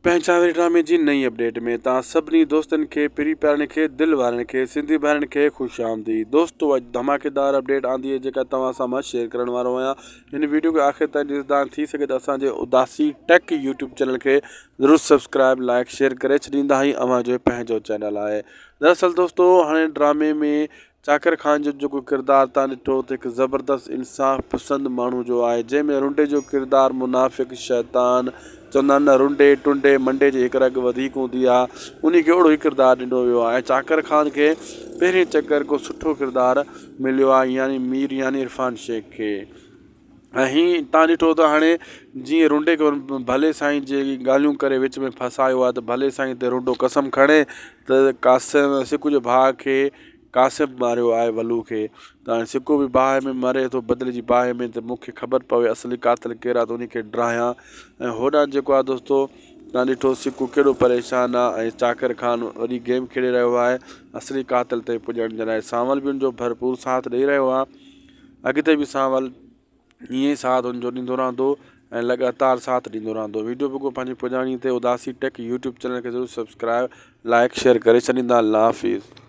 पंहिंजा ड्रामे जी नई अपडेट में तव्हां सभिनी दोस्तनि खे पिरी प्यारनि खे दिलि वारनि खे सिंधी भाउरनि खे ख़ुशि आमदीद। दोस्तो अॼु धमाकेदार अपडेट आंदी आहे जेका तव्हां सां मां शेयर करण वारो आहियां। हिन वीडियो खे आख़िर ताईं ॾिसंदा थी सघे त असांजे उदासी टेक यूट्यूब चैनल खे ज़रूरु सब्सक्राइब लाइक शेयर करे छॾींदा ही अव्हांजो पंहिंजो चैनल आहे। दरअसल दोस्तो हाणे ड्रामे में चाकर खान जो जेको किरदारु तव्हां ॾिठो त हिकु ज़बरदस्त इंसाफ़ पसंदि माण्हू जो आहे, जंहिंमें रुंडे जो किरदारु मुनाफ़िक़ शैतान चवंदा आहिनि न रुंडे टुंडे मंडे जी हिकु रग वधीक हूंदी आहे, उन खे ओहिड़ो ई किरदारु ॾिनो वियो आहे। ऐं चाकर खान खे पहिरें चकर को सुठो किरदारु मिलियो आहे, यानी मीर यानी इरफान शेख खे। ऐं हीअं तव्हां ॾिठो त हाणे जीअं रुंडे खे भले साईं जे ॻाल्हियूं करे विच में फसायो आहे त भले साईं ते रुंडो कसम खणे त कासिम सिकू जे भाउ खे कासिम मारियो आहे वलू खे, त हाणे सिकू बि बाहि में मरे थो बदिले जी बाहि में, त मूंखे ख़बर पवे असली कातिल केरु आहे त उन खे ड्राहियां। ऐं होॾां जेको आहे दोस्तो तव्हां ॾिठो सिकू केॾो परेशानु आहे ऐं चाकर खान वॾी गेम खेॾे रहियो आहे असली कातिल ते पुॼण जे लाइ। सांवल बि उनजो भरपूर साथ ॾेई रहियो आहे, अॻिते बि सांवल ईअं ई साथ उनजो ॾींदो रहंदो ऐं लगातार साथ ॾींदो रहंदो। वीडियो पोइ पंहिंजी पुॼाणी ते उदासी टेक यूट्यूब चैनल खे ज़रूरु सब्सक्राइब लाइक शेयर करे छॾींदा। अल्लाह हाफ़िज़।